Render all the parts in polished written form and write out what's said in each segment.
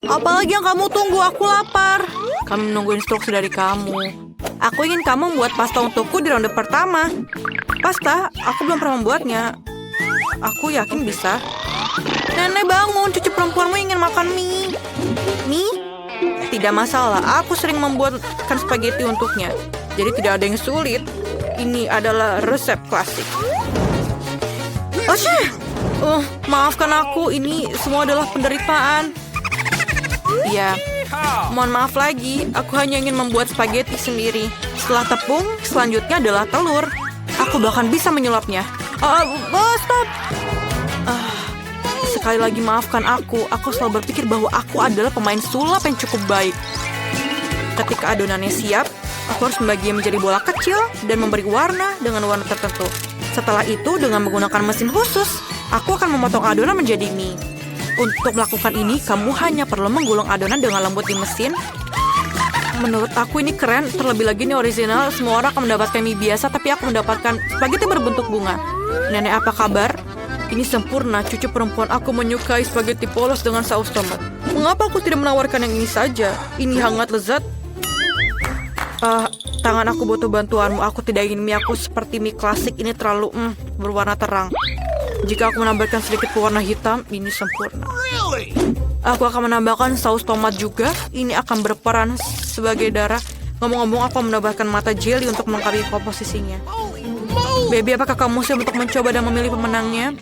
Apalagi yang kamu tunggu? Aku lapar. Kami menunggu instruksi dari kamu. Aku ingin kamu membuat pasta untukku di ronde pertama. Pasta? Aku belum pernah membuatnya. Aku yakin bisa. Nenek bangun, cucu perempuanmu ingin makan mie. Mie? Tidak masalah, aku sering membuatkan spaghetti untuknya. Jadi tidak ada yang sulit. Ini adalah resep klasik. Maafkan aku, ini semua adalah penderitaan. Iya, mohon maaf lagi. Aku hanya ingin membuat spaghetti sendiri. Setelah tepung, selanjutnya adalah telur. Aku bahkan bisa menyulapnya. Stop! Sekali lagi maafkan aku. Aku selalu berpikir bahwa aku adalah pemain sulap yang cukup baik. Ketika adonannya siap, aku harus membaginya menjadi bola kecil dan memberi warna dengan warna tertentu. Setelah itu, dengan menggunakan mesin khusus, aku akan memotong adonan menjadi mie. Untuk melakukan ini, kamu hanya perlu menggulung adonan dengan lembut di mesin. Menurut aku ini keren, terlebih lagi ini original. Semua orang akan mendapatkan mie biasa, tapi aku mendapatkan spaghetti berbentuk bunga. Nenek, apa kabar? Ini sempurna, cucu perempuan aku menyukai spaghetti polos dengan saus tomat. Mengapa aku tidak menawarkan yang ini saja? Ini hangat lezat. Tangan aku butuh bantuanmu. Aku tidak ingin mie aku seperti mie klasik. Ini terlalu berwarna terang. Jika aku menambahkan sedikit pewarna hitam, ini sempurna. Aku akan menambahkan saus tomat juga. Ini akan berperan sebagai darah. Ngomong-ngomong, aku menambahkan mata jelly untuk melengkapi komposisinya. Baby, apakah kamu siap untuk mencoba dan memilih pemenangnya?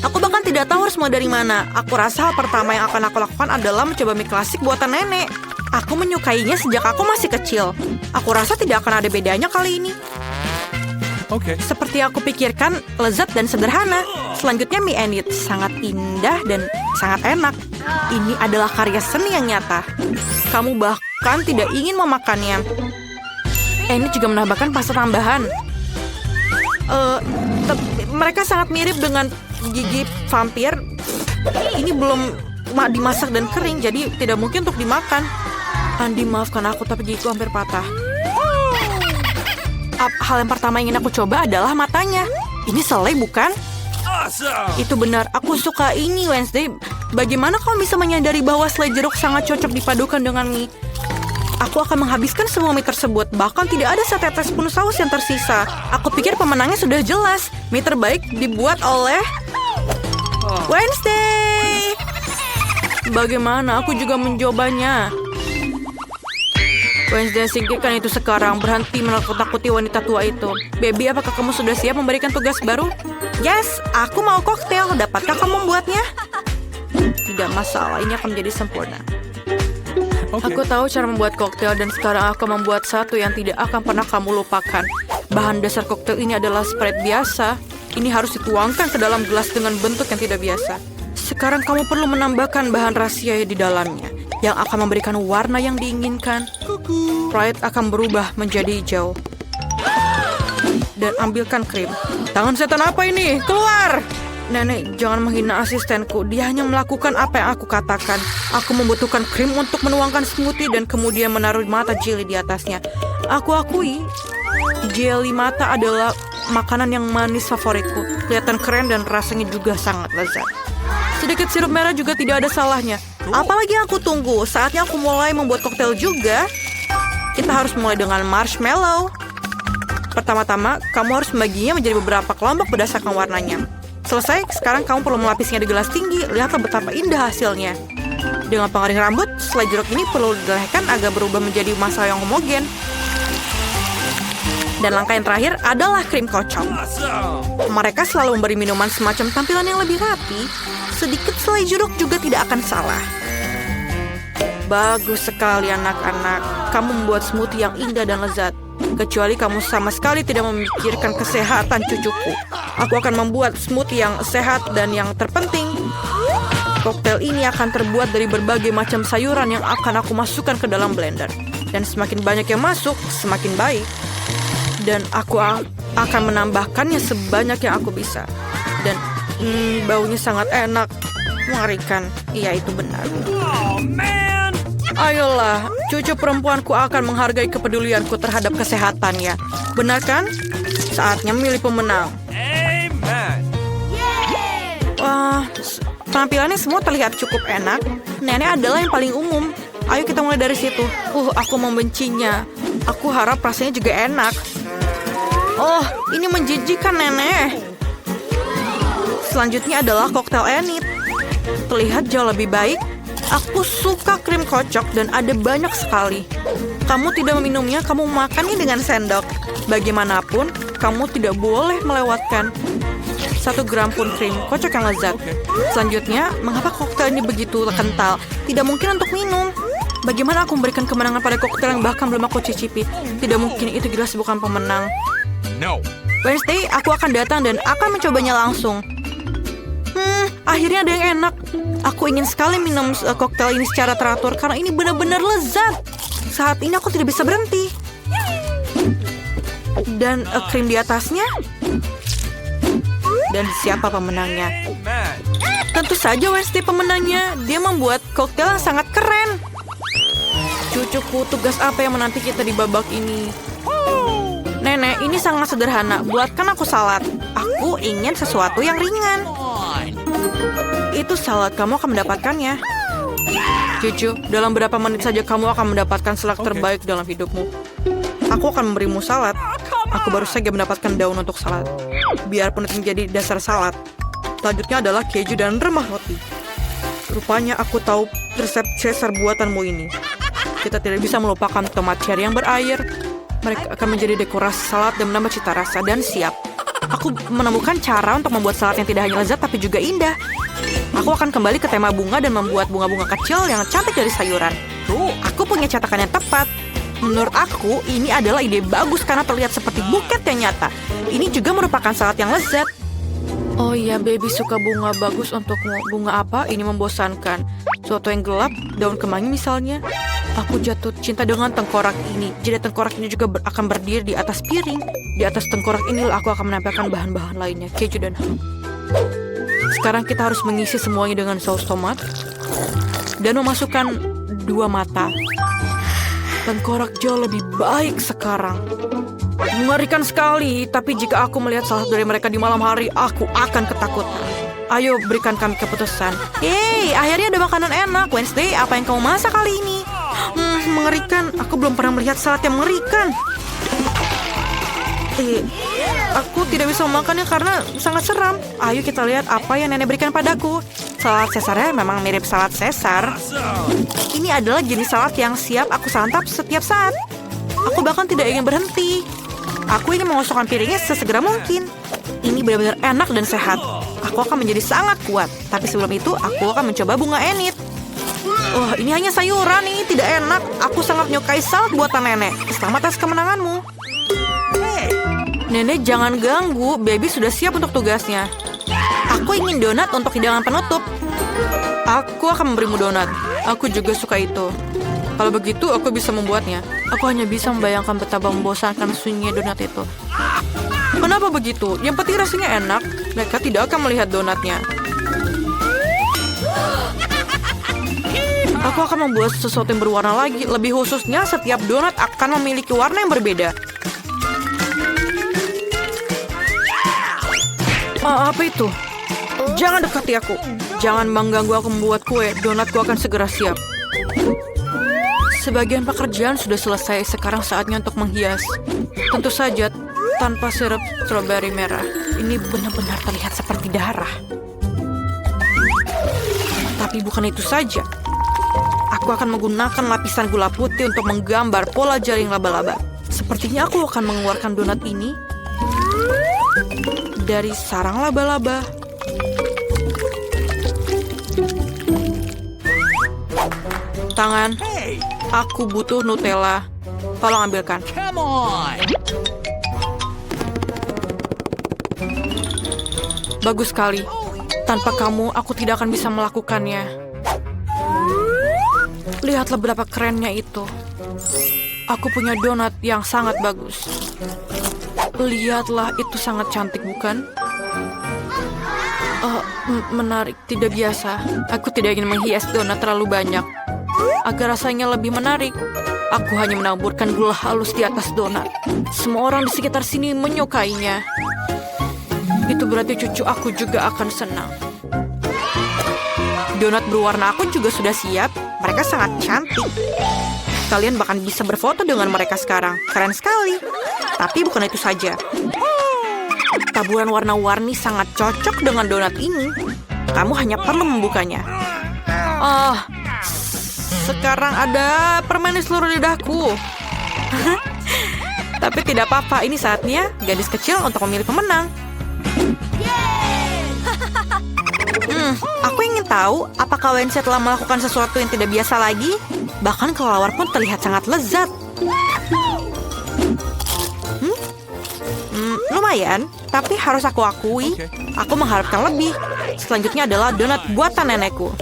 Aku bahkan tidak tahu harus mulai dari mana. Aku rasa hal pertama yang akan aku lakukan adalah mencoba mie klasik buatan nenek. Aku menyukainya sejak aku masih kecil. Aku rasa tidak akan ada bedanya kali ini. Seperti aku pikirkan, lezat dan sederhana. Selanjutnya mie and eat. Sangat indah dan sangat enak. Ini adalah karya seni yang nyata. Kamu bahkan tidak ingin memakannya. Ini juga menambahkan pasta tambahan. Mereka sangat mirip dengan gigi vampir. Ini belum dimasak dan kering, jadi tidak mungkin untuk dimakan. Andi, maafkan aku, tapi gigiku hampir patah. Hal yang pertama yang ingin aku coba adalah matanya. Ini selai, bukan? Itu benar, aku suka ini, Wednesday. Bagaimana kamu bisa menyadari bahwa selai jeruk sangat cocok dipadukan dengan mie? Aku akan menghabiskan semua mie tersebut. Bahkan tidak ada setetes pun saus yang tersisa. Aku pikir pemenangnya sudah jelas. Mie terbaik dibuat oleh Wednesday. Bagaimana? Aku juga mencobanya. Wednesday, singkirkan itu sekarang. Berhenti menakut-nakuti wanita tua itu. Baby, apakah kamu sudah siap memberikan tugas baru? Yes, aku mau koktail. Dapatkah kamu membuatnya? Tidak masalah, ini akan menjadi sempurna. Aku tahu cara membuat koktail dan sekarang aku membuat satu yang tidak akan pernah kamu lupakan. Bahan dasar koktail ini adalah Sprite biasa. Ini harus dituangkan ke dalam gelas dengan bentuk yang tidak biasa. Sekarang kamu perlu menambahkan bahan rahasia di dalamnya yang akan memberikan warna yang diinginkan. Sprite akan berubah menjadi hijau. Dan ambilkan krim. Tangan setan apa ini? Keluar! Nenek, jangan menghina asistenku. Dia hanya melakukan apa yang aku katakan. Aku membutuhkan krim untuk menuangkan smoothie dan kemudian menaruh mata jelly di atasnya. Aku akui, jelly mata adalah makanan yang manis favoritku. Kelihatan keren dan rasanya juga sangat lezat. Sedikit sirup merah juga tidak ada salahnya. Apalagi yang aku tunggu? Saatnya aku mulai membuat koktail juga. Kita harus mulai dengan marshmallow. Pertama-tama, kamu harus membaginya menjadi beberapa kelompok berdasarkan warnanya. Selesai, sekarang kamu perlu melapisnya di gelas tinggi. Lihatlah betapa indah hasilnya. Dengan pengering rambut, selai jeruk ini perlu dilelehkan agar berubah menjadi massa yang homogen. Dan langkah yang terakhir adalah krim kocok. Mereka selalu memberi minuman semacam tampilan yang lebih rapi. Sedikit selai jeruk juga tidak akan salah. Bagus sekali anak-anak. Kamu membuat smoothie yang indah dan lezat. Kecuali kamu sama sekali tidak memikirkan kesehatan cucuku. Aku akan membuat smoothie yang sehat dan yang terpenting, koktail ini akan terbuat dari berbagai macam sayuran yang akan aku masukkan ke dalam blender. Dan semakin banyak yang masuk, semakin baik. Dan aku akan menambahkannya sebanyak yang aku bisa. Dan baunya sangat enak, mengerikan. Iya, itu benar. Ayolah, cucu perempuanku akan menghargai kepedulianku terhadap kesehatannya. Benar kan? Saatnya memilih pemenang. Wah, penampilannya semua terlihat cukup enak. Nenek adalah yang paling umum. Ayo kita mulai dari situ. Aku membencinya. Aku harap rasanya juga enak. Oh, ini menjijikan, Nenek. Selanjutnya adalah koktail Enid. Terlihat jauh lebih baik. Aku suka krim kocok dan ada banyak sekali. Kamu tidak meminumnya, kamu makannya dengan sendok. Bagaimanapun, kamu tidak boleh melewatkan 1 gram pun krim kocok yang lezat. Selanjutnya, mengapa koktail ini begitu kental? Tidak mungkin untuk minum. Bagaimana aku memberikan kemenangan pada koktail yang bahkan belum aku cicipi? Tidak mungkin, itu jelas bukan pemenang. No. Wednesday, aku akan datang dan akan mencobanya langsung. Akhirnya ada yang enak. Aku ingin sekali minum koktail ini secara teratur karena ini benar-benar lezat. Saat ini aku tidak bisa berhenti. Dan krim di atasnya. Dan siapa pemenangnya? Man. Tentu saja Wednesday pemenangnya. Dia membuat koktail yang sangat keren. Cucuku, tugas apa yang menanti kita di babak ini? Nenek, ini sangat sederhana. Buatkan aku salad. Aku ingin sesuatu yang ringan. Itu salad, kamu akan mendapatkannya. Cucu, dalam beberapa menit saja kamu akan mendapatkan salad terbaik dalam hidupmu. Aku akan memberimu salad. Aku baru saja mendapatkan daun untuk salad. Biarpun itu menjadi dasar salad. Selanjutnya adalah keju dan remah roti. Rupanya aku tahu resep Caesar buatanmu ini. Kita tidak bisa melupakan tomat cherry yang berair. Mereka akan menjadi dekorasi salad dan menambah cita rasa dan siap. Aku menemukan cara untuk membuat salad yang tidak hanya lezat tapi juga indah. Aku akan kembali ke tema bunga dan membuat bunga-bunga kecil yang cantik dari sayuran. Aku punya cetakan yang tepat. Menurut aku, ini adalah ide bagus karena terlihat seperti buket yang nyata. Ini juga merupakan salad yang lezat. Oh iya, baby suka bunga bagus untukmu. Bunga apa? Ini membosankan. Suatu yang gelap, daun kemangi misalnya. Aku jatuh cinta dengan tengkorak ini. Jadi tengkorak ini juga akan berdiri di atas piring. Di atas tengkorak ini aku akan menempelkan bahan-bahan lainnya, keju dan ham. Sekarang kita harus mengisi semuanya dengan saus tomat. Dan memasukkan 2 mata. Tengkorak jauh lebih baik sekarang. Mengerikan sekali, tapi jika aku melihat salah satu dari mereka di malam hari, aku akan ketakutan. Ayo berikan kami keputusan. Yeay, akhirnya ada makanan enak. Wednesday, apa yang kamu masak kali ini? Mengerikan. Aku belum pernah melihat salad yang mengerikan. Aku tidak bisa memakannya karena sangat seram. Ayo kita lihat apa yang nenek berikan padaku. Salad Caesarnya memang mirip salad Caesar. Ini adalah jenis salad yang siap aku santap setiap saat. Aku bahkan tidak ingin berhenti. Aku ingin mengosongkan piringnya sesegera mungkin. Ini benar-benar enak dan sehat. Aku akan menjadi sangat kuat. Tapi sebelum itu, aku akan mencoba bunga Enid. Oh, ini hanya sayuran, ini tidak enak. Aku sangat menyukai salad buatan nenek. Selamat atas kemenanganmu. Nenek, jangan ganggu. Baby sudah siap untuk tugasnya. Aku ingin donat untuk hidangan penutup. Aku akan memberimu donat. Aku juga suka itu. Kalau begitu, aku bisa membuatnya. Aku hanya bisa membayangkan betapa membosankan sunyinya donat itu. Kenapa begitu? Yang penting rasanya enak. Mereka tidak akan melihat donatnya. Aku akan membuat sesuatu yang berwarna lagi. Lebih khususnya, setiap donat akan memiliki warna yang berbeda. Apa itu? Jangan dekati aku. Jangan mengganggu aku membuat kue. Donatku akan segera siap. Sebagian pekerjaan sudah selesai. Sekarang saatnya untuk menghias. Tentu saja tanpa sirup stroberi merah. Ini benar-benar terlihat seperti darah. Tapi bukan itu saja. Aku akan menggunakan lapisan gula putih untuk menggambar pola jaring laba-laba. Sepertinya aku akan mengeluarkan donat ini dari sarang laba-laba. Tangan. Aku butuh Nutella. Tolong ambilkan. Come on. Bagus sekali. Tanpa kamu, aku tidak akan bisa melakukannya. Lihatlah betapa kerennya itu. Aku punya donat yang sangat bagus. Lihatlah, itu sangat cantik, bukan? Menarik, tidak biasa. Aku tidak ingin menghias donat terlalu banyak. Agar rasanya lebih menarik, aku hanya menaburkan gula halus di atas donat. Semua orang di sekitar sini menyukainya. Itu berarti cucu aku juga akan senang. Donat berwarna aku juga sudah siap. Mereka sangat cantik. Kalian bahkan bisa berfoto dengan mereka sekarang. Keren sekali. Tapi bukan itu saja. Taburan warna-warni sangat cocok dengan donat ini. Kamu hanya perlu membukanya. Sekarang ada permen di seluruh lidahku. Tapi tidak apa-apa, ini saatnya gadis kecil untuk memilih pemenang. Aku ingin tahu apakah Wednesday telah melakukan sesuatu yang tidak biasa lagi. Bahkan kelelawar pun terlihat sangat lezat. Lumayan, tapi harus aku akui, aku mengharapkan lebih. Selanjutnya adalah donat buatan nenekku.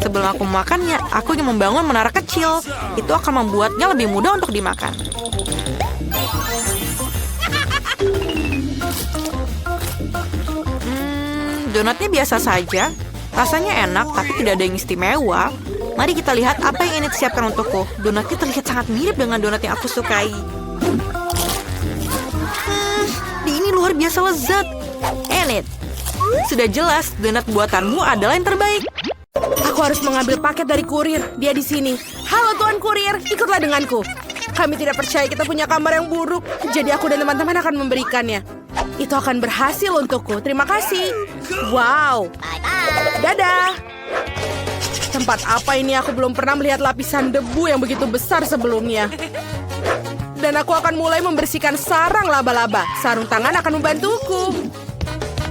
Sebelum aku memakannya, aku ingin membangun menara kecil. Itu akan membuatnya lebih mudah untuk dimakan. Donatnya biasa saja. Rasanya enak, tapi tidak ada yang istimewa. Mari kita lihat apa yang ini disiapkan untukku. Donatnya terlihat sangat mirip dengan donat yang aku sukai. Ini luar biasa lezat. Enid, sudah jelas donat buatanmu adalah yang terbaik. Aku harus mengambil paket dari kurir. Dia di sini. Halo Tuan Kurir, ikutlah denganku. Kami tidak percaya kita punya kamar yang buruk. Jadi aku dan teman-teman akan memberikannya. Itu akan berhasil untukku. Terima kasih. Wow. Dadah. Tempat apa ini? Aku belum pernah melihat lapisan debu yang begitu besar sebelumnya. Dan aku akan mulai membersihkan sarang laba-laba. Sarung tangan akan membantuku.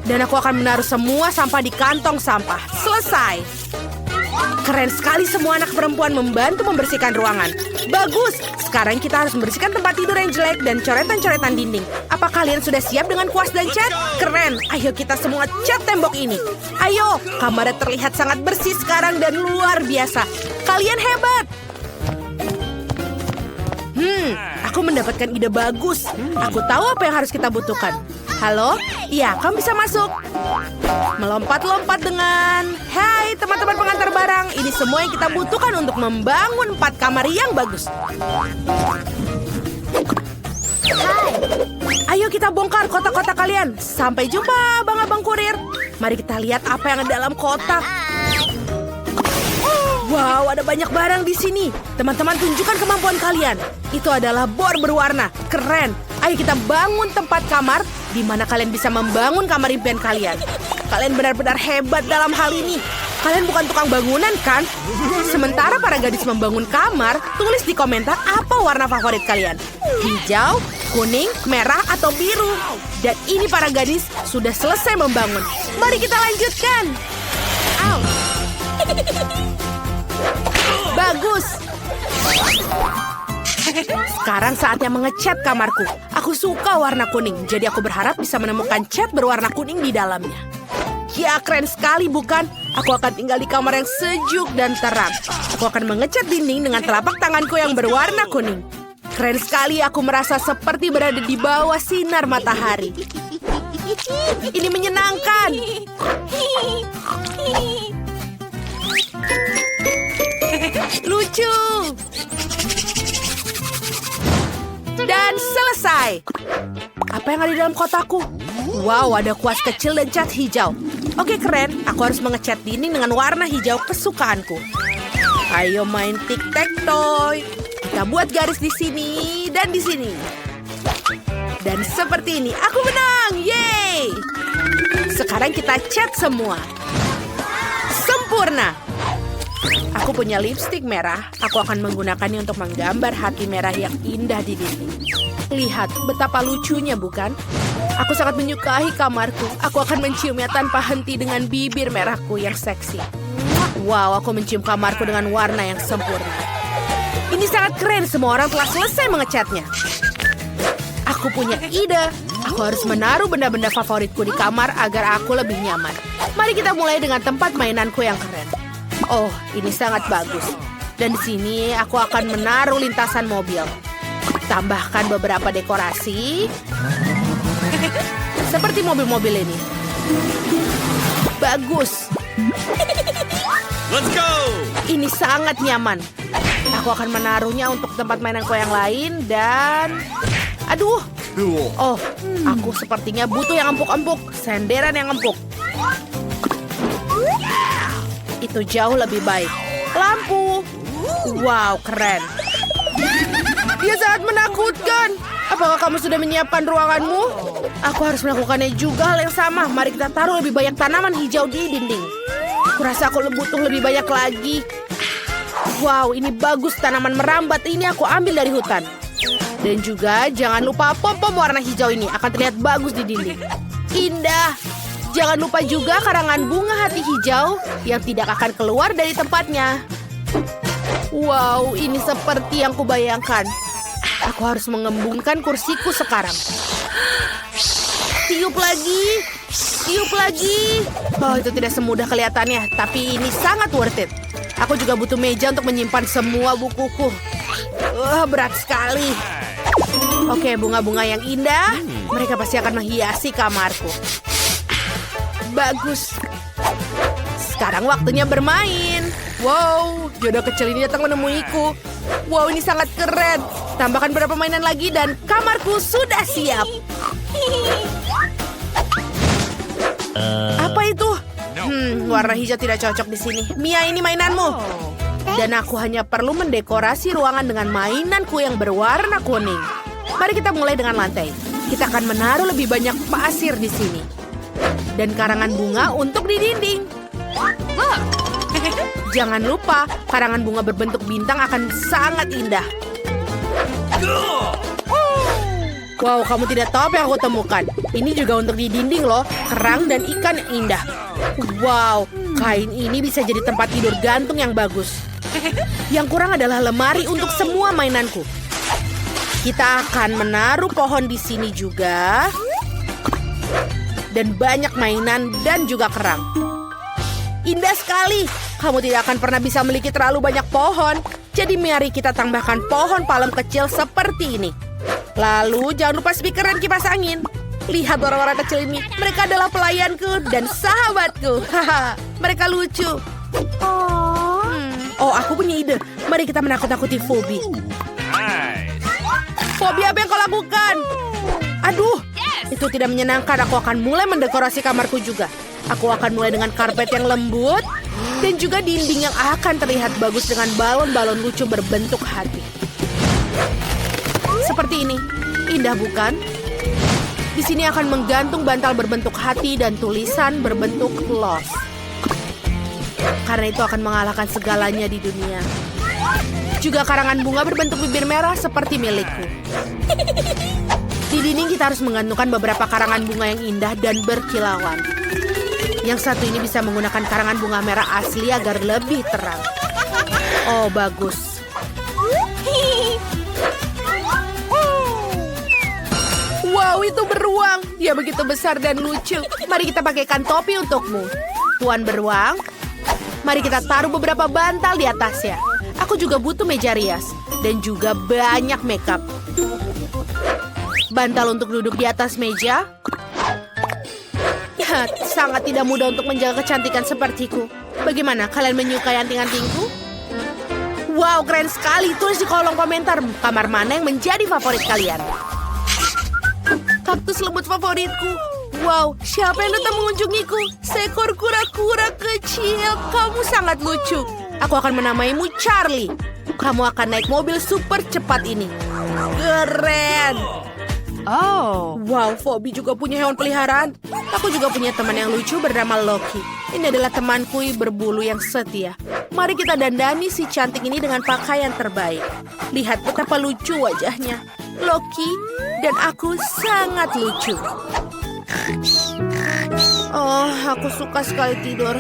Dan aku akan menaruh semua sampah di kantong sampah. Selesai. Keren sekali semua anak perempuan membantu membersihkan ruangan. Bagus. Sekarang kita harus membersihkan tempat tidur yang jelek dan coretan-coretan dinding. Apa kalian sudah siap dengan kuas dan cat? Keren. Ayo kita semua cat tembok ini. Ayo. Kamarnya terlihat sangat bersih sekarang dan luar biasa. Kalian hebat. Aku mendapatkan ide bagus. Aku tahu apa yang harus kita butuhkan. Halo? Iya, kamu bisa masuk. Melompat-lompat dengan... Hai, teman-teman pengantar barang. Ini semua yang kita butuhkan untuk membangun 4 kamar yang bagus. Ayo kita bongkar kotak-kotak kalian. Sampai jumpa, Abang-abang kurir. Mari kita lihat apa yang ada dalam kotak. Wow, ada banyak barang di sini. Teman-teman, tunjukkan kemampuan kalian. Itu adalah bor berwarna. Keren. Ayo kita bangun tempat kamar di mana kalian bisa membangun kamar impian kalian. Kalian benar-benar hebat dalam hal ini. Kalian bukan tukang bangunan, kan? Sementara para gadis membangun kamar, tulis di komentar apa warna favorit kalian. Hijau, kuning, merah, atau biru. Dan ini para gadis sudah selesai membangun. Mari kita lanjutkan. Bagus. Sekarang saatnya mengecat kamarku. Aku suka warna kuning, jadi aku berharap bisa menemukan cat berwarna kuning di dalamnya. Ya, keren sekali bukan? Aku akan tinggal di kamar yang sejuk dan terang. Aku akan mengecat dinding dengan telapak tanganku yang berwarna kuning. Keren sekali, aku merasa seperti berada di bawah sinar matahari. Ini menyenangkan. Lucu. Dan selesai. Apa yang ada di dalam kotakku? Wow, ada kuas kecil dan cat hijau. Oke, keren. Aku harus mengecat dinding dengan warna hijau kesukaanku. Ayo main tic-tac-toe. Kita buat garis di sini dan di sini. Dan seperti ini, aku menang. Yeay! Sekarang kita cat semua. Sempurna. Aku punya lipstik merah. Aku akan menggunakannya untuk menggambar hati merah yang indah di dinding. Lihat betapa lucunya, bukan? Aku sangat menyukai kamarku. Aku akan menciumnya tanpa henti dengan bibir merahku yang seksi. Wow, aku mencium kamarku dengan warna yang sempurna. Ini sangat keren. Semua orang telah selesai mengecatnya. Aku punya ide. Aku harus menaruh benda-benda favoritku di kamar agar aku lebih nyaman. Mari kita mulai dengan tempat mainanku yang keren. Oh, ini sangat bagus. Dan di sini aku akan menaruh lintasan mobil. Tambahkan beberapa dekorasi. Seperti mobil-mobil ini. Bagus. Let's go! Ini sangat nyaman. Aku akan menaruhnya untuk tempat mainanku yang lain dan... Aduh. Oh, aku sepertinya butuh yang empuk-empuk. Senderan yang empuk. Itu Itu jauh lebih baik. Lampu. Wow, keren. Dia sangat menakutkan. Apakah kamu sudah menyiapkan ruanganmu? Aku harus melakukannya juga hal yang sama. Mari kita taruh lebih banyak tanaman hijau di dinding. Kurasa aku butuh lebih banyak lagi. Wow, ini bagus, tanaman merambat ini aku ambil dari hutan. Dan juga jangan lupa pom-pom warna hijau ini akan terlihat bagus di dinding. Indah. Jangan lupa juga karangan bunga hati hijau yang tidak akan keluar dari tempatnya. Wow, ini seperti yang kubayangkan. Aku harus mengembungkan kursiku sekarang. Tiup lagi. Tiup lagi. Oh, itu tidak semudah kelihatannya, tapi ini sangat worth it. Aku juga butuh meja untuk menyimpan semua bukuku. Berat sekali. Oke, bunga-bunga yang indah. Mereka pasti akan menghiasi kamarku. Bagus. Sekarang waktunya bermain. Wow, jodoh kecil ini datang menemuiku. Wow, ini sangat keren. Tambahkan beberapa mainan lagi dan kamarku sudah siap. Apa itu? Warna hijau tidak cocok di sini. Mia, ini mainanmu. Dan aku hanya perlu mendekorasi ruangan dengan mainanku yang berwarna kuning. Mari kita mulai dengan lantai. Kita akan menaruh lebih banyak pasir di sini. Dan karangan bunga untuk di dinding. Jangan lupa, karangan bunga berbentuk bintang akan sangat indah. Wow, kamu tidak tahu apa yang aku temukan. Ini juga untuk di dinding loh, kerang dan ikan yang indah. Wow, kain ini bisa jadi tempat tidur gantung yang bagus. Yang kurang adalah lemari untuk semua mainanku. Kita akan menaruh pohon di sini juga. Dan banyak mainan dan juga kerang. Indah sekali. Kamu tidak akan pernah bisa memiliki terlalu banyak pohon. Jadi mari kita tambahkan pohon palem kecil seperti ini. Lalu jangan lupa speaker dan kipas angin. Lihat orang-orang kecil ini. Mereka adalah pelayanku dan sahabatku. Mereka lucu. Oh, aku punya ide. Mari kita menakut-nakuti Phoebe. Phoebe, apa yang kau lakukan? Aduh, itu tidak menyenangkan. Aku akan mulai mendekorasi kamarku juga. Aku akan mulai dengan karpet yang lembut dan juga dinding yang akan terlihat bagus dengan balon-balon lucu berbentuk hati. Seperti ini. Indah bukan? Di sini akan menggantung bantal berbentuk hati dan tulisan berbentuk lost. Karena itu akan mengalahkan segalanya di dunia. Juga karangan bunga berbentuk bibir merah seperti milikku. Di dinding kita harus menggantungkan beberapa karangan bunga yang indah dan berkilauan. Yang satu ini bisa menggunakan karangan bunga merah asli agar lebih terang. Oh, bagus. Wow, itu beruang. Dia begitu besar dan lucu. Mari kita pakaikan topi untukmu. Tuan beruang, mari kita taruh beberapa bantal di atasnya. Aku juga butuh meja rias dan juga banyak makeup. Bantal untuk duduk di atas meja. Ya, sangat tidak mudah untuk menjaga kecantikan sepertiku. Bagaimana, kalian menyukai anting-antingku? Wow, keren sekali. Tulis di kolom komentar kamar mana yang menjadi favorit kalian. Kaktus lembut favoritku. Wow, siapa yang datang mengunjungiku? Seekor kura-kura kecil. Kamu sangat lucu. Aku akan menamaimu Charlie. Kamu akan naik mobil super cepat ini. Keren. Oh. Wow, Phoebe juga punya hewan peliharaan. Aku juga punya teman yang lucu bernama Loki. Ini adalah temanku berbulu yang setia. Mari kita dandani si cantik ini dengan pakaian terbaik. Lihat betapa lucu wajahnya. Loki dan aku sangat lucu. Oh, aku suka sekali tidur.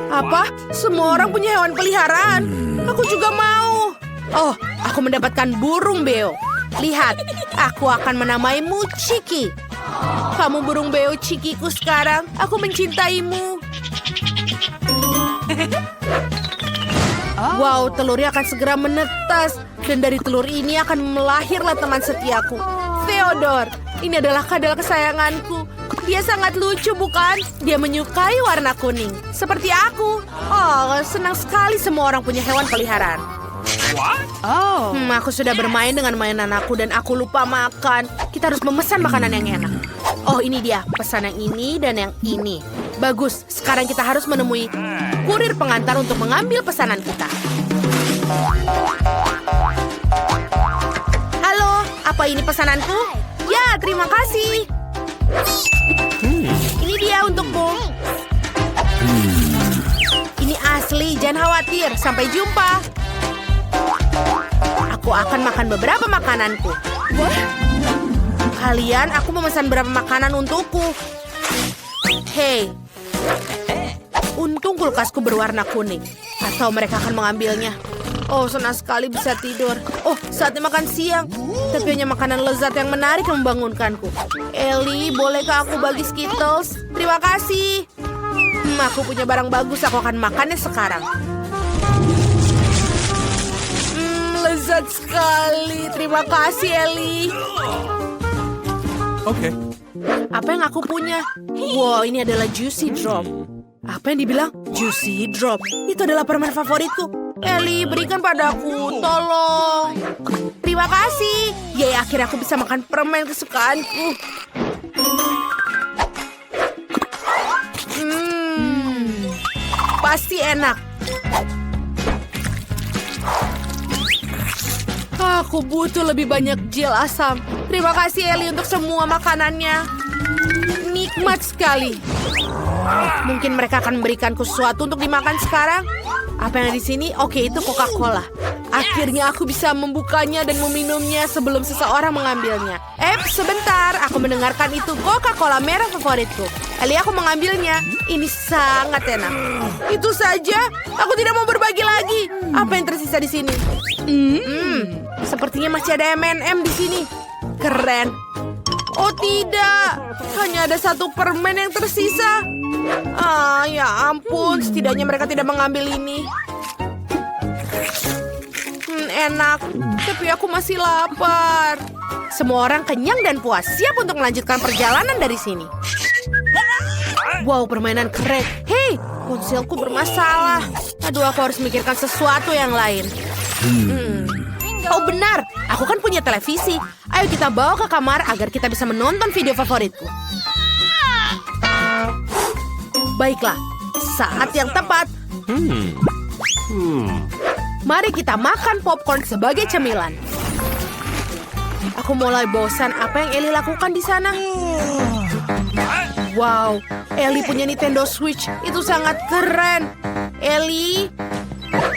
Apa? Semua orang punya hewan peliharaan. Aku juga mau. Oh, aku mendapatkan burung beo. Lihat, aku akan menamaimu Chiki. Kamu burung beo Chikiku sekarang. Aku mencintaimu. Wow, telurnya akan segera menetas. Dan dari telur ini akan melahirlah teman setiaku. Theodore, ini adalah kadal kesayanganku. Dia sangat lucu, bukan? Dia menyukai warna kuning. Seperti aku. Oh, senang sekali semua orang punya hewan peliharaan. Oh. Aku sudah bermain dengan mainan aku dan aku lupa makan. Kita harus memesan makanan yang enak. Oh, ini dia. Pesan yang ini dan yang ini. Bagus. Sekarang kita harus menemui kurir pengantar untuk mengambil pesanan kita. Halo, apa ini pesananku? Ya, terima kasih. Ini dia untukmu. Ini asli, jangan khawatir. Sampai jumpa. Aku akan makan beberapa makananku. Kalian, aku memesan beberapa makanan untukku. Hei, untung kulkasku berwarna kuning. Atau mereka akan mengambilnya. Oh, senang sekali bisa tidur. Oh, saatnya makan siang. Tapi hanya makanan lezat yang menarik yang membangunkanku. Ellie, bolehkah aku bagi Skittles? Terima kasih. Aku punya barang bagus, aku akan makannya sekarang. Lezat sekali. Terima kasih, Ellie. Okay. Apa yang aku punya? Wow, ini adalah Juicy Drop. Apa yang dibilang? Juicy Drop. Itu adalah permen favoritku. Ellie, berikan padaku. Tolong. Terima kasih. Yeay, akhirnya aku bisa makan permen kesukaanku. Pasti enak. Aku butuh lebih banyak gel asam. Terima kasih, Ellie, untuk semua makanannya. Nikmat sekali. Mungkin mereka akan memberikanku sesuatu untuk dimakan sekarang. Apa yang ada di sini? Oke, itu Coca-Cola. Akhirnya aku bisa membukanya dan meminumnya sebelum seseorang mengambilnya. Sebentar. Aku mendengarkan itu Coca-Cola merah favoritku. Ellie, aku mengambilnya. Ini sangat enak. Itu saja. Aku tidak mau berbagi lagi. Apa yang tersisa di sini? Sepertinya masih ada M&M di sini. Keren. Oh tidak. Hanya ada satu permen yang tersisa. Ya ampun. Setidaknya mereka tidak mengambil ini. Enak. Tapi aku masih lapar. Semua orang kenyang dan puas. Siap untuk melanjutkan perjalanan dari sini. Wow, permainan keren. Hei, ponselku bermasalah. Aduh, aku harus memikirkan sesuatu yang lain. Oh benar, aku kan punya televisi. Ayo kita bawa ke kamar agar kita bisa menonton video favoritku. Baiklah, saat yang tepat. Mari kita makan popcorn sebagai cemilan. Aku mulai bosan. Apa yang Ellie lakukan di sana? Wow, Ellie punya Nintendo Switch. Itu sangat keren. Ellie,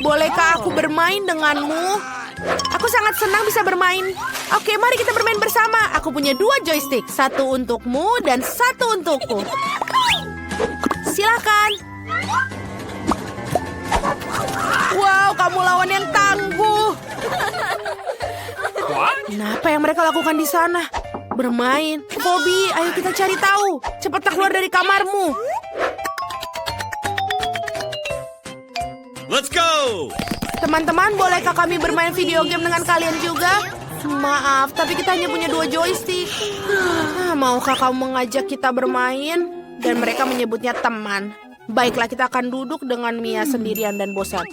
bolehkah aku bermain denganmu? Aku sangat senang bisa bermain. Oke, mari kita bermain bersama. Aku punya 2 joystick. 1 untukmu dan 1 untukku. Silakan. Wow, kamu lawan yang tangguh. Apa yang mereka lakukan di sana? Bermain. Bobby, ayo kita cari tahu. Cepat keluar dari kamarmu. Let's go! Teman-teman, bolehkah kami bermain video game dengan kalian juga? Maaf, tapi kita hanya punya 2 joystick. Maukah kamu mengajak kita bermain? Dan mereka menyebutnya teman. Baiklah, kita akan duduk dengan Mia sendirian dan bosan.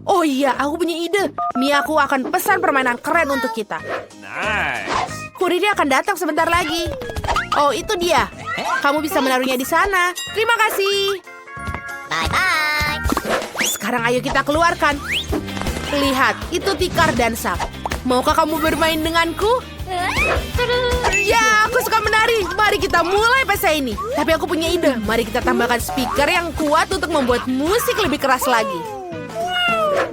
Oh iya, aku punya ide. Mia, aku akan pesan permainan keren untuk kita. Nice. Kurirnya akan datang sebentar lagi. Oh, itu dia. Kamu bisa menaruhnya di sana. Terima kasih. Bye-bye. Sekarang ayo kita keluarkan. Lihat, itu tikar dan sak. Maukah kamu bermain denganku? Ya, aku suka menari. Mari kita mulai pesta ini. Tapi aku punya ide. Mari kita tambahkan speaker yang kuat untuk membuat musik lebih keras lagi.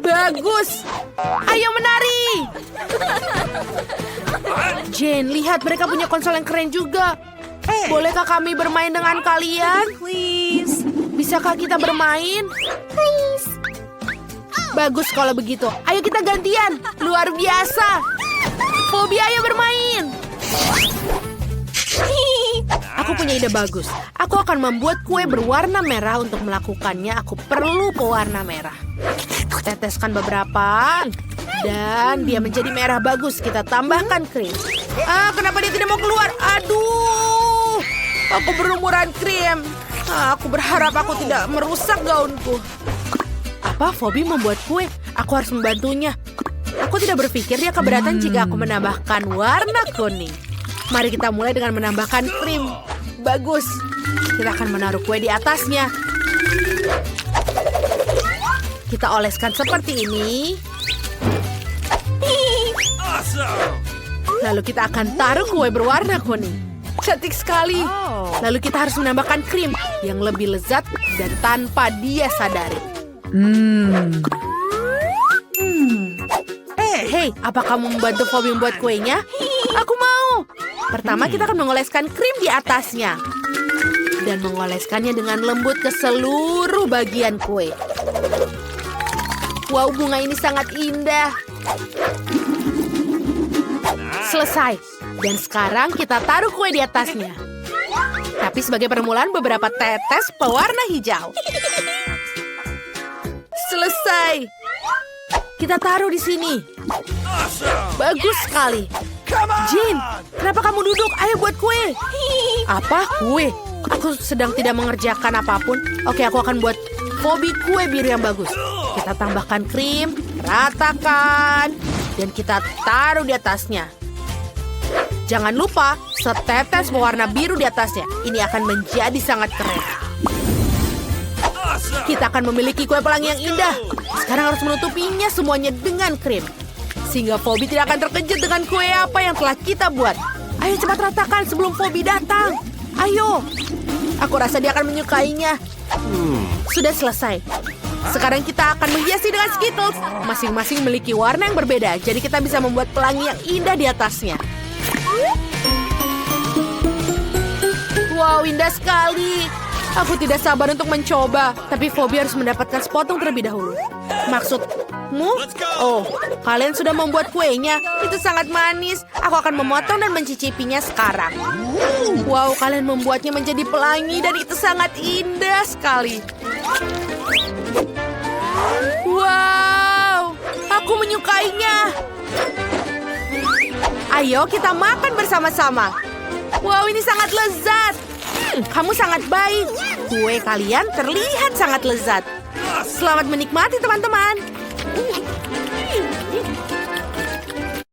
Bagus. Ayo menari. Jane, lihat mereka punya konsol yang keren juga. Bolehkah kami bermain dengan kalian? Please. Bisakah kita bermain? Please. Bagus kalau begitu. Ayo kita gantian. Luar biasa. Bobby, ayo bermain. Aku punya ide bagus. Aku akan membuat kue berwarna merah. Untuk melakukannya, aku perlu pewarna merah. Teteskan beberapa. Dan dia menjadi merah bagus. Kita tambahkan krim. Kenapa dia tidak mau keluar? Aduh. Aku berlumuran krim. Aku berharap aku tidak merusak gaunku. Apa? Bobby membuat kue? Aku harus membantunya. Aku tidak berpikir dia keberatan jika aku menambahkan warna kuning. Mari kita mulai dengan menambahkan krim. Bagus. Kita akan menaruh kue di atasnya. Kita oleskan seperti ini. Awesome! Lalu kita akan taruh kue berwarna kuning. Cantik sekali. Lalu kita harus menambahkan krim yang lebih lezat dan tanpa dia sadari. Hei, apa kamu membantu Phoebe membuat kuenya? Aku mau. Pertama kita akan mengoleskan krim di atasnya. Dan mengoleskannya dengan lembut ke seluruh bagian kue. Wow, bunga ini sangat indah. Selesai. Dan sekarang kita taruh kue di atasnya. Tapi sebagai permulaan beberapa tetes pewarna hijau. Selesai. Kita taruh di sini. Bagus sekali. Jane, kenapa kamu duduk? Ayo buat kue. Apa? Kue? Aku sedang tidak mengerjakan apapun. Oke, aku akan buat Phoebe kue biru yang bagus. Kita tambahkan krim, ratakan, dan kita taruh di atasnya. Jangan lupa setetes pewarna biru di atasnya. Ini akan menjadi sangat keren. Kita akan memiliki kue pelangi yang indah. Sekarang harus menutupinya semuanya dengan krim. Sehingga Phoebe tidak akan terkejut dengan kue apa yang telah kita buat. Ayo cepat ratakan sebelum Phoebe datang. Ayo. Aku rasa dia akan menyukainya. Sudah selesai. Sekarang kita akan menghiasi dengan Skittles. Masing-masing memiliki warna yang berbeda. Jadi kita bisa membuat pelangi yang indah di atasnya. Wow, indah sekali. Aku tidak sabar untuk mencoba. Tapi Phoebe harus mendapatkan sepotong terlebih dahulu. Maksudmu? Oh, kalian sudah membuat kuenya. Itu sangat manis. Aku akan memotong dan mencicipinya sekarang. Wow, kalian membuatnya menjadi pelangi dan itu sangat indah sekali. Wow, aku menyukainya. Ayo kita makan bersama-sama. Wow, ini sangat lezat. Kamu sangat baik. Kue kalian terlihat sangat lezat. Selamat menikmati, teman-teman.